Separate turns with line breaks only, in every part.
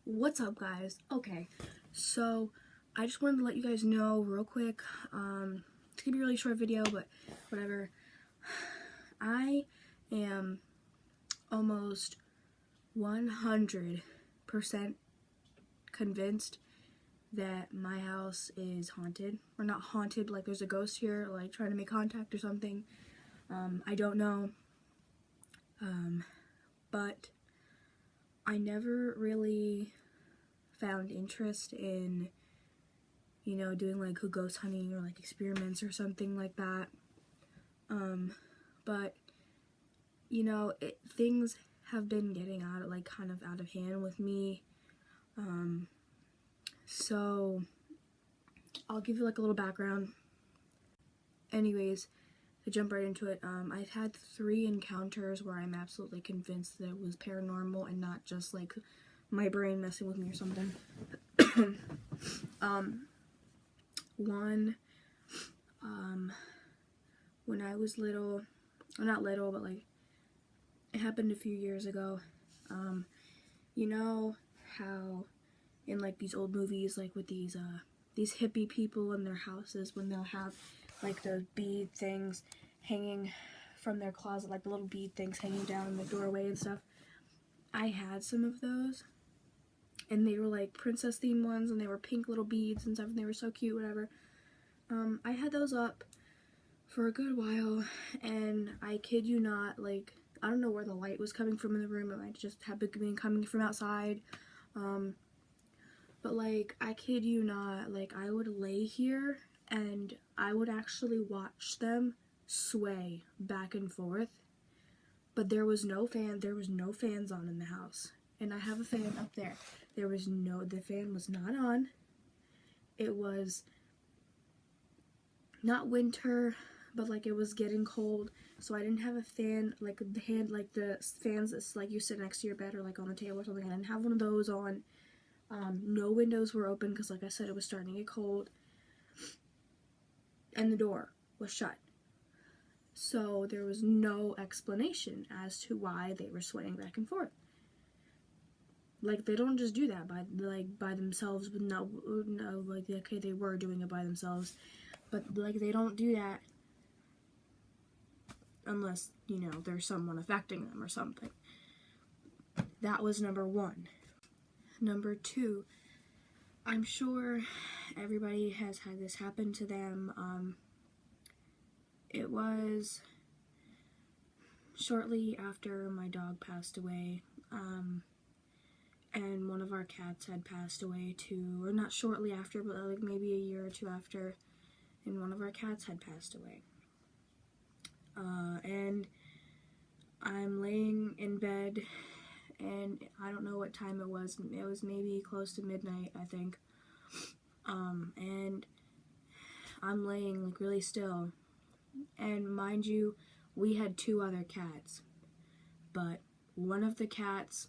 What's up, guys? Okay, so I just wanted to let you guys know real quick. It's gonna be a really short video, but whatever. I am almost 100% convinced that my house is haunted. Or not haunted, like there's a ghost here, like trying to make contact or something. I don't know. But I never really found interest in, doing like a ghost hunting or like experiments or something like that. But things have been getting kind of out of hand with me. So I'll give you like a little background. Anyways, to jump right into it, I've had 3 encounters where I'm absolutely convinced that it was paranormal and not just like my brain messing with me or something. One, when I was little, well, not little, but like it happened a few years ago. You know how in like these old movies, like with these hippie people in their houses, when they'll have like those bead things hanging from their closet, like the little bead things hanging down in the doorway and stuff. I had some of those, and they were like princess themed ones, and they were pink little beads and stuff, and they were so cute, whatever. I had those up for a good while, and I kid you not, like, I don't know where the light was coming from in the room. It might just have been coming from outside. But like, I kid you not, like, I would lay here and I would actually watch them sway back and forth. But there was no fans on in the house. And I have a fan up there. The fan was not on. It was not winter, but like it was getting cold, so I didn't have a fan, like the fans that's like you sit next to your bed or like on the table or something. I didn't have one of those on. No windows were open because, like I said, it was starting to get cold, and the door was shut. So there was no explanation as to why they were swaying back and forth. Like, they don't just do that by themselves. But no, like, okay, they were doing it by themselves, but like they don't do that unless, there's someone affecting them or something. That was number 1. Number 2, I'm sure everybody has had this happen to them. It was shortly after my dog passed away, and one of our cats had passed away too, or not shortly after, but like maybe a year or 2 after, and one of our cats had passed away. And I'm laying in bed, and I don't know what time it was maybe close to midnight, I think. And I'm laying like really still, and mind you, we had 2 other cats, but one of the cats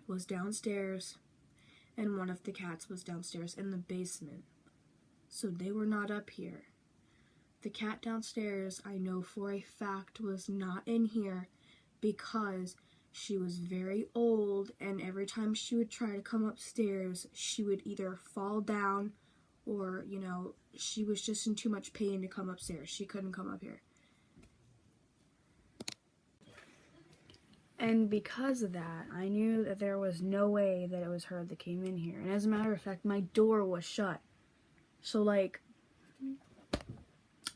was downstairs, and one of the cats was downstairs in the basement, so they were not up here. The cat downstairs, I know for a fact, was not in here because she was very old, and every time she would try to come upstairs, she would either fall down or, she was just in too much pain to come upstairs. She couldn't come up here. And because of that, I knew that there was no way that it was her that came in here. And as a matter of fact, my door was shut. So, like,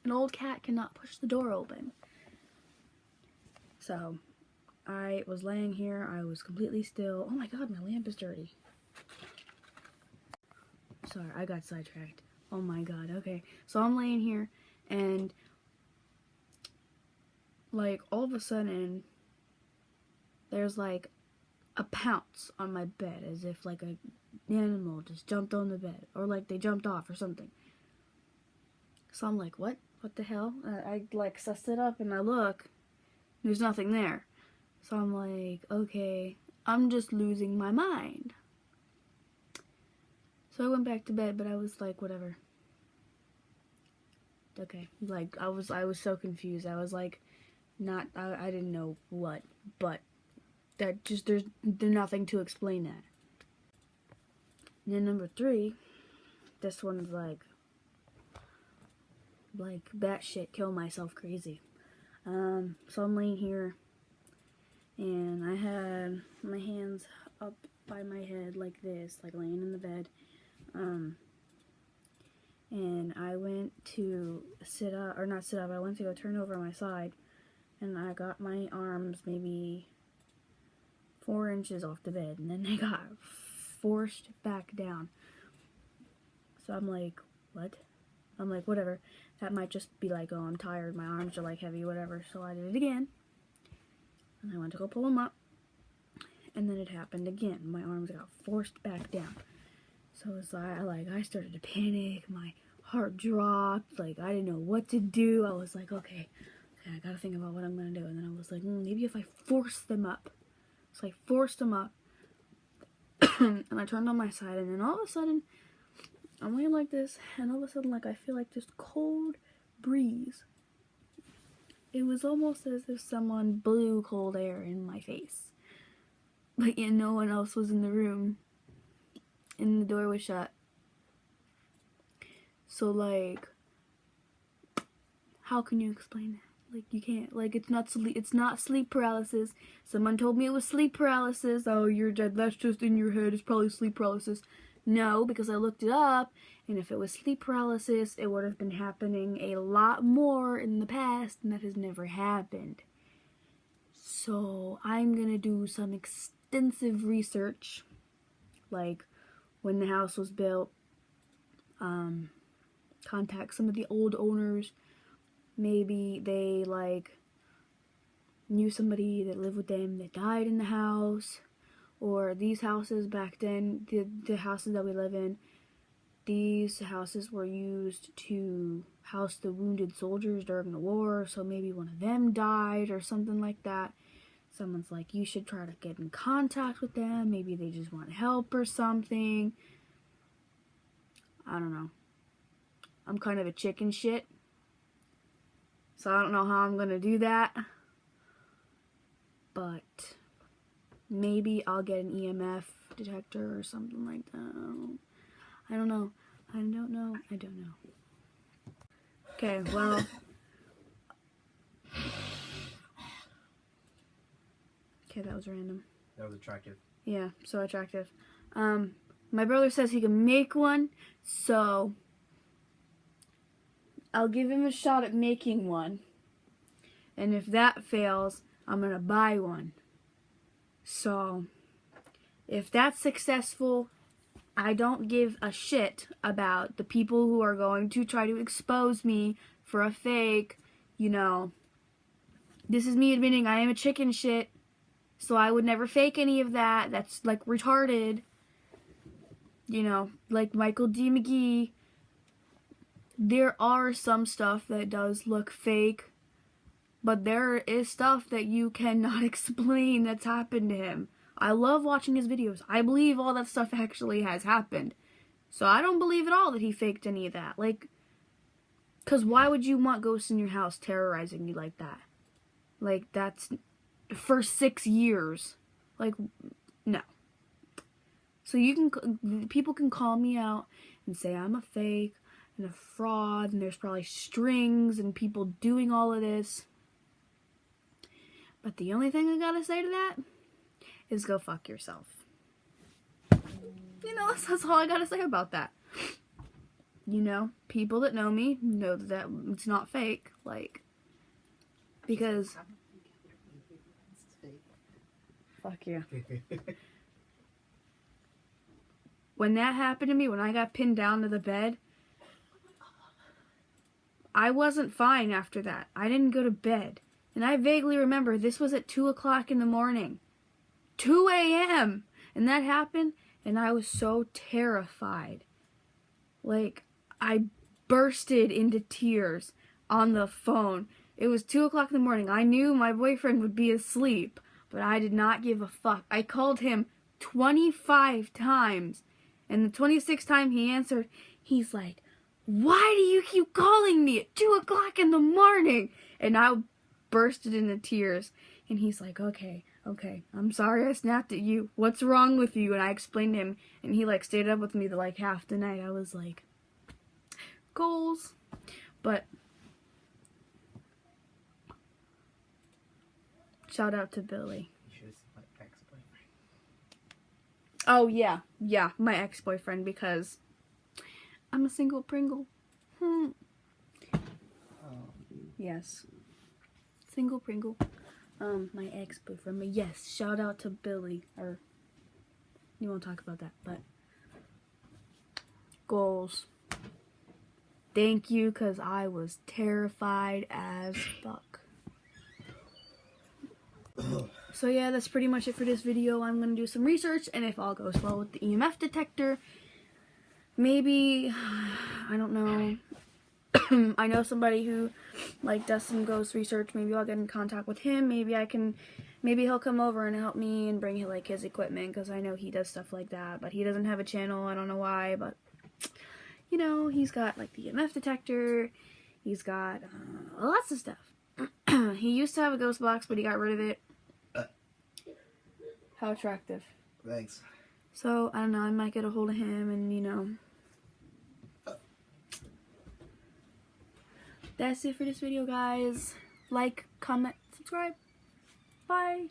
an old cat cannot push the door open. So, I was laying here. I was completely still. Oh my god, my lamp is dirty. Sorry, I got sidetracked. Oh my god, okay. So I'm laying here, and like all of a sudden, there's like a pounce on my bed, as if like an animal just jumped on the bed, or like they jumped off or something. So I'm like, what? What the hell? I like suss it up and I look. There's nothing there. So I'm like, okay, I'm just losing my mind. So I went back to bed, but I was like, whatever. Okay, like I was so confused. I was like, I didn't know what, but that just there's nothing to explain that.
And then number 3, this one's like batshit kill myself crazy. So I'm laying here, and I had my hands up by my head like this, like laying in the bed. And I went to sit up, or not sit up, I went to go turn over on my side, and I got my arms maybe 4 inches off the bed, and then they got forced back down. So I'm like, what? I'm like, whatever. That might just be like, oh, I'm tired, my arms are like heavy, whatever. So I did it again, and I went to go pull them up, and then it happened again. My arms got forced back down. So it was like I started to panic, my heart dropped, like I didn't know what to do. I was like, okay, I gotta think about what I'm gonna do. And then I was like, maybe if I force them up. So I forced them up, and I turned on my side, and then all of a sudden, I'm laying like this, and all of a sudden, like, I feel like this cold breeze. It was almost as if someone blew cold air in my face. But yet no one else was in the room, and the door was shut. So, like, how can you explain that? Like, you can't. Like, it's not sleep paralysis. Someone told me it was sleep paralysis. Oh, you're dead. That's just in your head. It's probably sleep paralysis. No, because I looked it up, and if it was sleep paralysis, it would have been happening a lot more in the past, and that has never happened. So, I'm gonna do some extensive research, like, when the house was built, contact some of the old owners. Maybe they, like, knew somebody that lived with them that died in the house. Or these houses back then, the houses that we live in, these houses were used to house the wounded soldiers during the war. So maybe one of them died or something like that. Someone's like, you should try to get in contact with them. Maybe they just want help or something. I don't know. I'm kind of a chicken shit. So I don't know how I'm going to do that. But maybe I'll get an EMF detector or something like that. I don't know. Okay, well. Okay, that was random.
That was attractive.
Yeah, so attractive. My brother says he can make one, so I'll give him a shot at making one. And if that fails, I'm gonna buy one. So, if that's successful, I don't give a shit about the people who are going to try to expose me for a fake, This is me admitting I am a chicken shit, so I would never fake any of that. That's, like, retarded. Like Michael D. McGee. There are some stuff that does look fake, but there is stuff that you cannot explain that's happened to him. I love watching his videos. I believe all that stuff actually has happened. So I don't believe at all that he faked any of that. Like, because why would you want ghosts in your house terrorizing you like that? Like, that's for 6 years. Like, no. So people can call me out and say I'm a fake and a fraud, and there's probably strings and people doing all of this. But the only thing I gotta say to that is go fuck yourself. That's all I gotta say about that. People that know me know that it's not fake, like, because fuck you. When that happened to me, when I got pinned down to the bed, I wasn't fine after that. I didn't go to bed. And I vaguely remember this was at 2 o'clock in the morning. 2 a.m. And that happened, and I was so terrified. Like, I bursted into tears on the phone. It was 2 o'clock in the morning. I knew my boyfriend would be asleep, but I did not give a fuck. I called him 25 times. And the 26th time he answered, he's like, why do you keep calling me at 2 o'clock in the morning? And I bursted into tears. And he's like, okay, okay, I'm sorry I snapped at you. What's wrong with you? And I explained to him, and he like stayed up with me the like half the night. I was like, goals. But shout out to Billy.
You should have seen my ex-boyfriend.
Oh yeah, my ex-boyfriend, because I'm a single Pringle.
Oh.
Yes. Single Pringle. My ex-boyfriend. But yes, shout out to Billy. Or you won't talk about that, but goals. Thank you, cause I was terrified as fuck. So yeah, that's pretty much it for this video. I'm gonna do some research, and if all goes well with the EMF detector, maybe, I don't know. I know somebody who like does some ghost research. Maybe I'll get in contact with him. Maybe he'll come over and help me and bring like his equipment, because I know he does stuff like that. But he doesn't have a channel. I don't know why, but you know, he's got like the EMF detector. He's got lots of stuff. He used to have a ghost box, but he got rid of it. How attractive.
Thanks.
So I don't know. I might get a hold of him, and you know. That's it for this video, guys. Like, comment, subscribe. Bye.